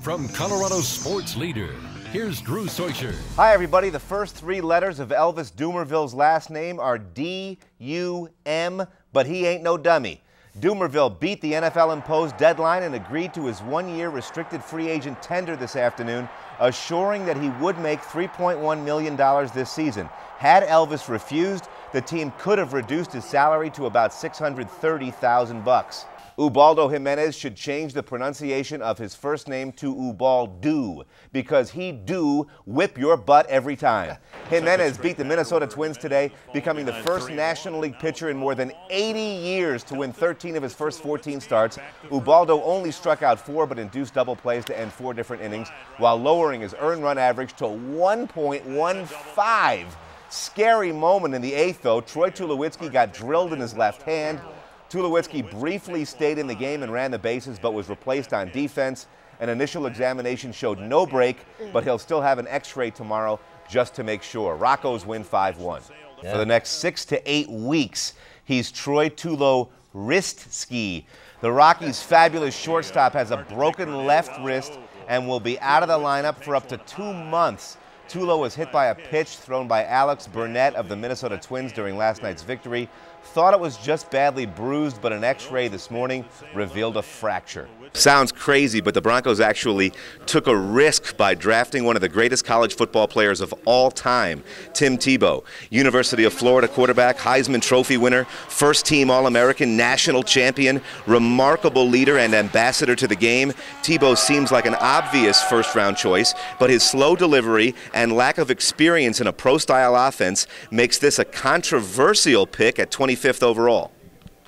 From Colorado's sports leader, here's Drew Soicher. Hi, everybody. The first three letters of Elvis Dumerville's last name are D-U-M, but he ain't no dummy. Dumerville beat the NFL-imposed deadline and agreed to his one-year restricted free agent tender this afternoon, assuring that he would make $3.1 million this season. Had Elvis refused, the team could have reduced his salary to about $630,000. Ubaldo Jimenez should change the pronunciation of his first name to Ubaldo because he do whip your butt every time. Jimenez beat the Minnesota Twins today, becoming the first National League pitcher in more than 80 years to win 13 of his first 14 starts. Ubaldo only struck out 4 but induced double plays to end 4 different innings while lowering his earned run average to 1.15. Scary moment in the 8th, though. Troy Tulowitzki got drilled in his left hand. Tulowitzki briefly stayed in the game and ran the bases, but was replaced on defense. An initial examination showed no break, but he'll still have an x-ray tomorrow just to make sure. Rockies win 5-1. For the next 6 to 8 weeks, he's Troy Tulowitzki. The Rockies' fabulous shortstop has a broken left wrist and will be out of the lineup for up to 2 months. Tulo was hit by a pitch thrown by Alex Burnett of the Minnesota Twins during last night's victory. Thought it was just badly bruised, but an x-ray this morning revealed a fracture. Sounds crazy, but the Broncos actually took a risk by drafting one of the greatest college football players of all time, Tim Tebow. University of Florida quarterback, Heisman Trophy winner, first-team All-American, national champion, remarkable leader and ambassador to the game. Tebow seems like an obvious first-round choice, but his slow delivery and lack of experience in a pro-style offense makes this a controversial pick at 25th overall.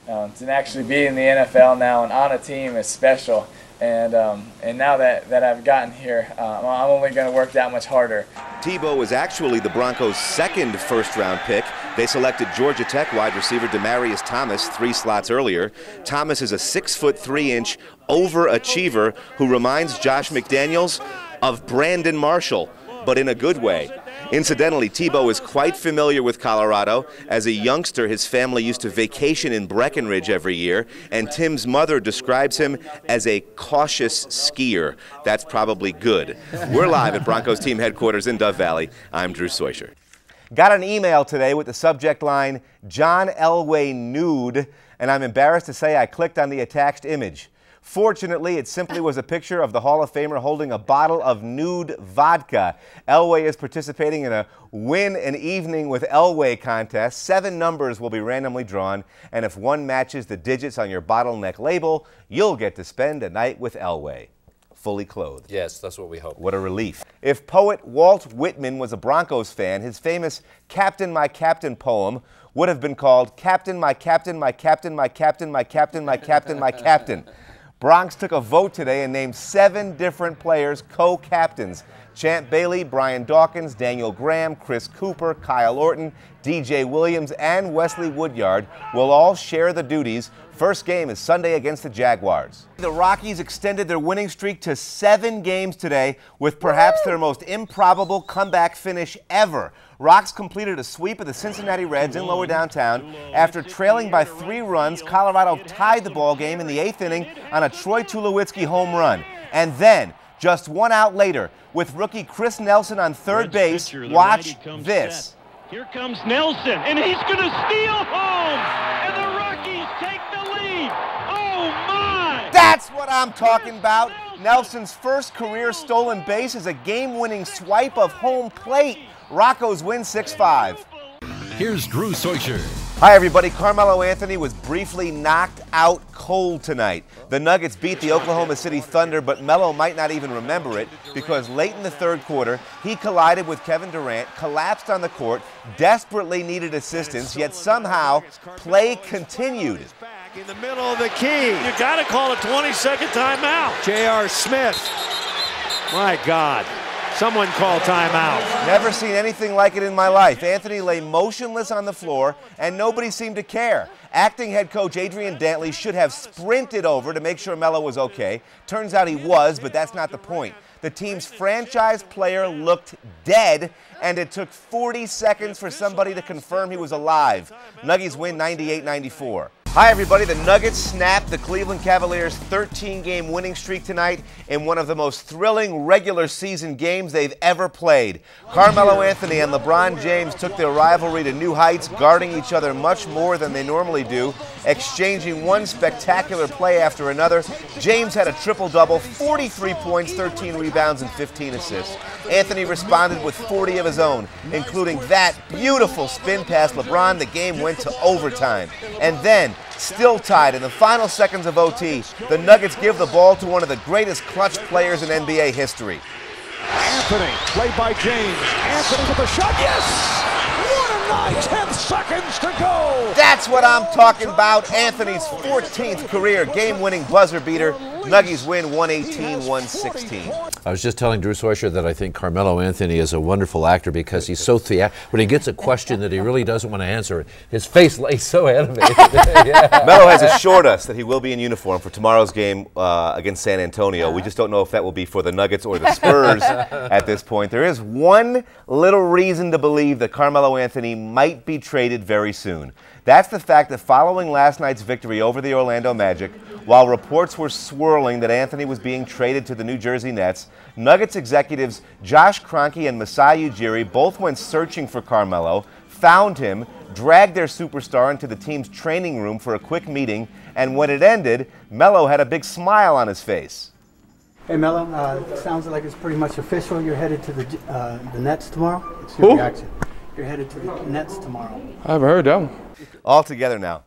To actually be in the NFL now and on a team is special, and now that I've gotten here, I'm only going to work that much harder. Tebow was actually the Broncos' second first-round pick. They selected Georgia Tech wide receiver Demaryius Thomas 3 slots earlier. Thomas is a 6'3" overachiever who reminds Josh McDaniels of Brandon Marshall, but in a good way. Incidentally, Tebow is quite familiar with Colorado. As a youngster, his family used to vacation in Breckenridge every year, and Tim's mother describes him as a cautious skier. That's probably good. We're live at Broncos team headquarters in Dove Valley. I'm Drew Soicher. Got an email today with the subject line, John Elway nude, and I'm embarrassed to say I clicked on the attached image. Fortunately, it simply was a picture of the Hall of Famer holding a bottle of nude vodka. Elway is participating in a Win an Evening with Elway contest. 7 numbers will be randomly drawn, and if one matches the digits on your bottleneck label, you'll get to spend a night with Elway. Fully clothed. Yes, that's what we hope. What a relief. If poet Walt Whitman was a Broncos fan, his famous Captain, My Captain poem would have been called Captain, My Captain, My Captain, My Captain, My Captain, My Captain, My Captain. Bronx took a vote today and named 7 different players co-captains. Champ Bailey, Brian Dawkins, Daniel Graham, Chris Cooper, Kyle Orton, DJ Williams, and Wesley Woodyard will all share the duties. First game is Sunday against the Jaguars. The Rockies extended their winning streak to 7 games today with perhaps their most improbable comeback finish ever. Rocks completed a sweep of the Cincinnati Reds in Lower Downtown. After trailing by 3 runs, Colorado tied the ball game in the 8th inning on a Troy Tulowitzki home run. And then, just 1 out later, with rookie Chris Nelson on third base, watch this. Here comes Nelson, and he's going to steal home, and the Rockies take the lead. Oh, my! That's what I'm talking about. Nelson's first career stolen base is a game-winning swipe of home plate. Rockies win 6-5. Here's Drew Soicher. Hi, everybody. Carmelo Anthony was briefly knocked out cold tonight. The Nuggets beat the Oklahoma City Thunder, but Melo might not even remember it because late in the 3rd quarter, he collided with Kevin Durant, collapsed on the court, desperately needed assistance, yet somehow play continued. In the middle of the key. You got to call a 20-second timeout. J.R. Smith. My God. Someone call timeout. Never seen anything like it in my life. Anthony lay motionless on the floor, and nobody seemed to care. Acting head coach Adrian Dantley should have sprinted over to make sure Melo was okay. Turns out he was, but that's not the point. The team's franchise player looked dead, and it took 40 seconds for somebody to confirm he was alive. Nuggies win 98-94. Hi, everybody. The Nuggets snapped the Cleveland Cavaliers' 13-game winning streak tonight in one of the most thrilling regular season games they've ever played. Carmelo Anthony and LeBron James took their rivalry to new heights, guarding each other much more than they normally do, exchanging one spectacular play after another. James had a triple-double, 43 points, 13 rebounds, and 15 assists. Anthony responded with 40 of his own, including that beautiful spin past LeBron. The game went to overtime. And then, still tied in the final seconds of OT, the Nuggets give the ball to one of the greatest clutch players in NBA history. Anthony, played by James. Anthony with a shot. Yes! What a night! 10 seconds to go! That's what I'm talking about. Anthony's 14th career game-winning buzzer beater. Nuggies win 118-116. I was just telling Drew Soicher that I think Carmelo Anthony is a wonderful actor because he's so when he gets a question that he really doesn't want to answer it, his face lays so animated. Yeah. Melo has assured us that he will be in uniform for tomorrow's game against San Antonio. We just don't know if that will be for the Nuggets or the Spurs at this point. There is one little reason to believe that Carmelo Anthony might be traded very soon. That's the fact that following last night's victory over the Orlando Magic, while reports were swirling that Anthony was being traded to the New Jersey Nets, Nuggets executives Josh Kroenke and Masai Ujiri both went searching for Carmelo, found him, dragged their superstar into the team's training room for a quick meeting, and when it ended, Melo had a big smile on his face. Hey Melo, it sounds like it's pretty much official. You're headed to the Nets tomorrow. What's your reaction? You're headed to the Nets tomorrow. I haven't heard that one. All together now.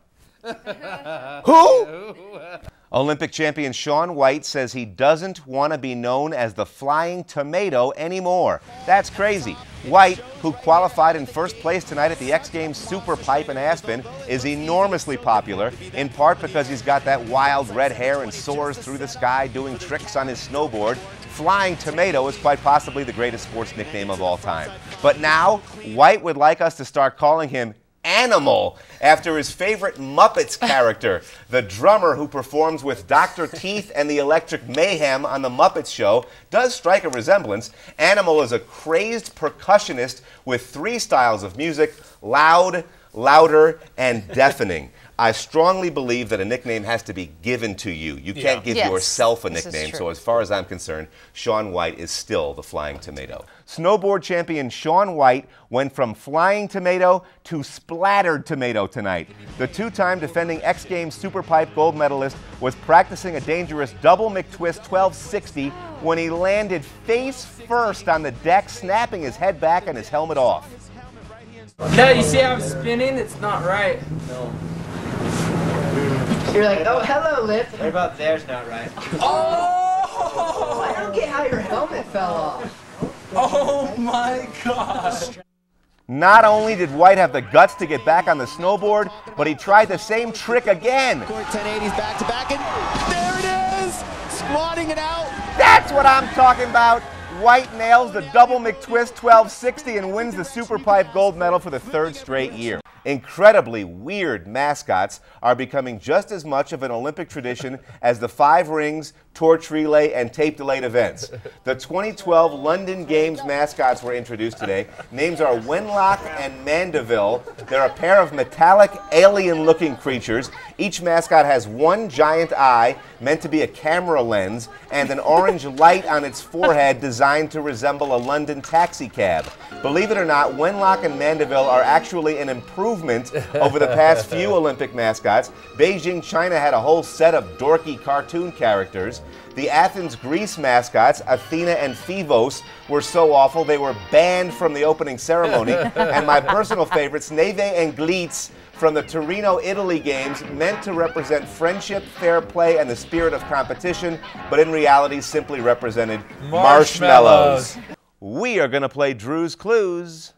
Who? Olympic champion Shaun White says he doesn't want to be known as the Flying Tomato anymore. That's crazy. White, who qualified in first place tonight at the X Games Super Pipe in Aspen, is enormously popular, in part because he's got that wild red hair and soars through the sky doing tricks on his snowboard. Flying Tomato is quite possibly the greatest sports nickname of all time. But now, White would like us to start calling him Animal, after his favorite Muppets character, the drummer who performs with Dr. Teeth and the Electric Mayhem on the Muppets show, does strike a resemblance. Animal is a crazed percussionist with 3 styles of music: loud, louder, and deafening. I strongly believe that a nickname has to be given to you. You can't give yourself a nickname, so as far as I'm concerned, Shaun White is still the Flying Tomato. Snowboard champion Shaun White went from Flying Tomato to Splattered Tomato tonight. The 2-time defending X Games Superpipe gold medalist was practicing a dangerous double McTwist 1260 when he landed face first on the deck, snapping his head back and his helmet off. No, you see how I'm spinning? It's not right. No. You're like, oh, hello, lip. What about there's not right? Oh! I don't get how your helmet fell off. Oh my gosh. Not only did White have the guts to get back on the snowboard, but he tried the same trick again. 1080s back to back, and there it is! Squatting it out. That's what I'm talking about. White nails the double McTwist 1260 and wins the Superpipe gold medal for the 3rd straight year. Incredibly weird mascots are becoming just as much of an Olympic tradition as the 5 rings, torch relay, and tape-delayed events. The 2012 London Games mascots were introduced today. Names are Wenlock and Mandeville. They're a pair of metallic, alien-looking creatures. Each mascot has one giant eye, meant to be a camera lens, and an orange light on its forehead designed to resemble a London taxi cab. Believe it or not, Wenlock and Mandeville are actually an improvement over the past few Olympic mascots. Beijing, China had a whole set of dorky cartoon characters. The Athens, Greece mascots, Athena and Phevos, were so awful they were banned from the opening ceremony. And my personal favorites, Neve and Glitz, from the Torino, Italy games, meant to represent friendship, fair play, and the spirit of competition, but in reality simply represented marshmallows. We are going to play Drew's Clues.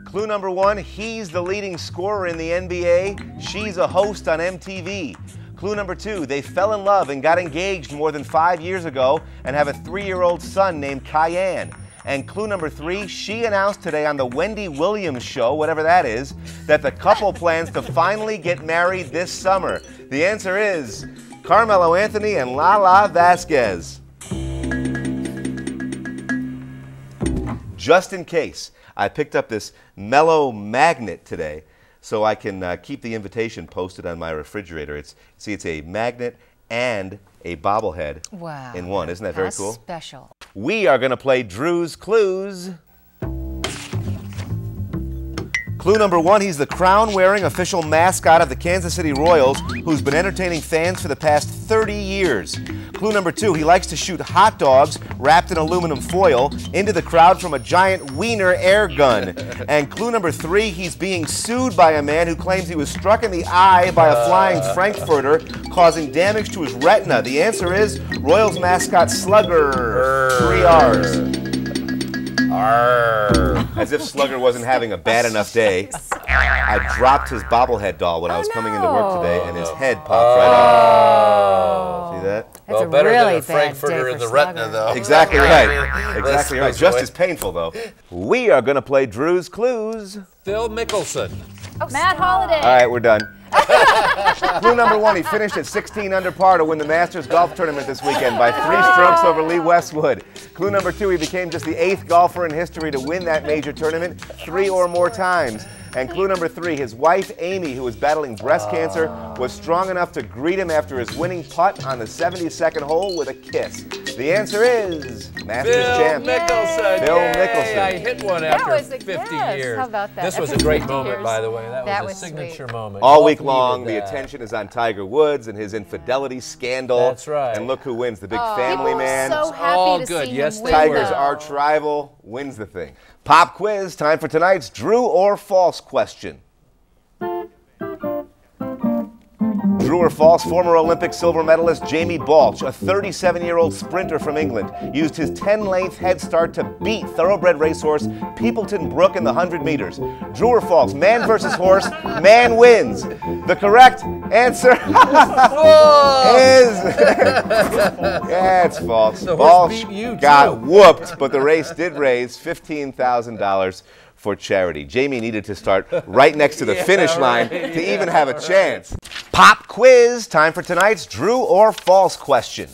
Clue number 1, he's the leading scorer in the NBA. She's a host on MTV. Clue number 2, they fell in love and got engaged more than 5 years ago and have a 3-year-old son named Cayenne. And clue number 3, she announced today on the Wendy Williams show, whatever that is, that the couple plans to finally get married this summer. The answer is Carmelo Anthony and Lala Vasquez. Just in case, I picked up this Mellow magnet today. so I can keep the invitation posted on my refrigerator. It's a magnet and a bobblehead in one. Isn't that very cool? Special. We are going to play Drew's Clues. Clue number 1, he's the crown-wearing official mascot of the Kansas City Royals who's been entertaining fans for the past 30 years. Clue number 2, he likes to shoot hot dogs wrapped in aluminum foil into the crowd from a giant wiener air gun. And clue number 3, he's being sued by a man who claims he was struck in the eye by a flying Frankfurter, causing damage to his retina. The answer is Royals mascot Slugger. 3 R's. As if Slugger wasn't having a bad enough day, I dropped his bobblehead doll when I was coming into work today, and his head popped right off. See that? That's a really than a bad Frankfurter day in the for retina, Slugger. though. Exactly right. Exactly right. Just as painful, though. We are going to play Drew's Clues. Phil Mickelson. Matt Holliday. All right, we're done. Clue number 1, he finished at 16 under par to win the Masters golf tournament this weekend by 3 strokes over Lee Westwood. Clue number 2, he became just the 8th golfer in history to win that major tournament 3 or more times. And clue number 3, his wife, Amy, who was battling breast cancer, was strong enough to greet him after his winning putt on the 72nd hole with a kiss. The answer is Masters champ. Mickelson. Phil Mickelson. I hit one after 50 years. How about that? This was a After great 50 moment, years. by the way. That was a sweet. signature moment. All Both week long, needed the that. attention is on Tiger Woods and his infidelity scandal. That's right. And look who wins, the big family People man. are so happy All to good. see Yes, him they win, Tiger's though. arch rival wins the thing. Pop quiz, time for tonight's Drew or False question. True or false, former Olympic silver medalist Jamie Balch, a 37-year-old sprinter from England, used his 10-length head start to beat thoroughbred racehorse Peopleton Brook in the 100 meters. True or false, man versus horse, man wins. The correct answer is yeah, it's false. The horse Balch beat you, got too. whooped, but the race did raise $15,000 for charity. Jamie needed to start right next to the finish line to even have a chance. Pop quiz, time for tonight's Drew or False question.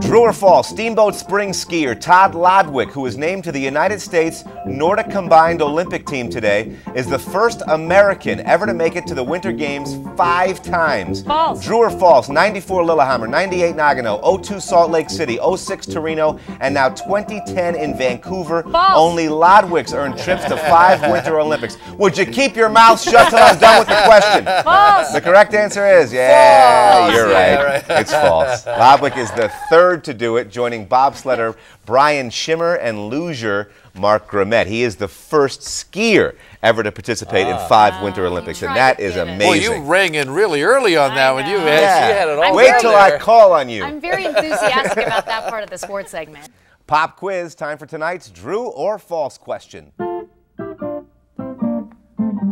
True or false, Steamboat Springs skier Todd Lodwick, who was named to the United States Nordic Combined Olympic team today, is the first American ever to make it to the Winter Games 5 times. False. True or false, 94 Lillehammer, 98 Nagano, 02 Salt Lake City, 06 Torino, and now 2010 in Vancouver. False. Only Lodwick's earned trips to 5 Winter Olympics. Would you keep your mouth shut till I'm done with the question? False. The correct answer is, yeah, False. you're Yeah, right. It's false. Lodwick is the third to do it, joining bobsledder Brian Schimmer and luger Mark Grimet. He is the first skier ever to participate in 5 Winter Olympics, and that is amazing. Well, you rang in really early on that when you had, Yeah. she had it all Wait down till there. I call on you. I'm very enthusiastic about that part of the sports segment. Pop quiz, time for tonight's Drew or False question.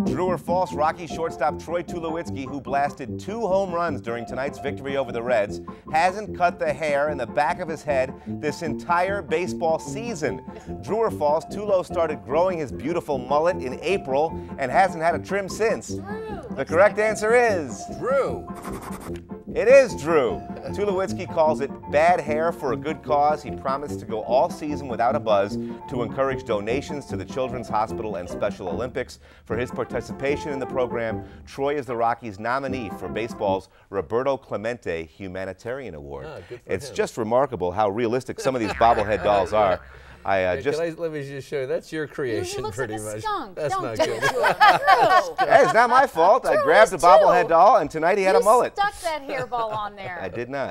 True or false, Rocky shortstop Troy Tulowitzki, who blasted 2 home runs during tonight's victory over the Reds, hasn't cut the hair in the back of his head this entire baseball season. True or false, Tulo started growing his beautiful mullet in April and hasn't had a trim since. The correct answer is Drew. It is Drew. Tulowitzki calls it bad hair for a good cause. He promised to go all season without a buzz to encourage donations to the Children's Hospital and Special Olympics. For his participation in the program, Troy is the Rockies' nominee for baseball's Roberto Clemente Humanitarian Award. It's just remarkable how realistic some of these bobblehead dolls are. Let me just show you. That's your creation, pretty like a much. skunk. That's Don't not do good. it. Hey, it's not my fault. I grabbed a bobblehead doll, and tonight he had a mullet. Stuck that hairball on there. I did not.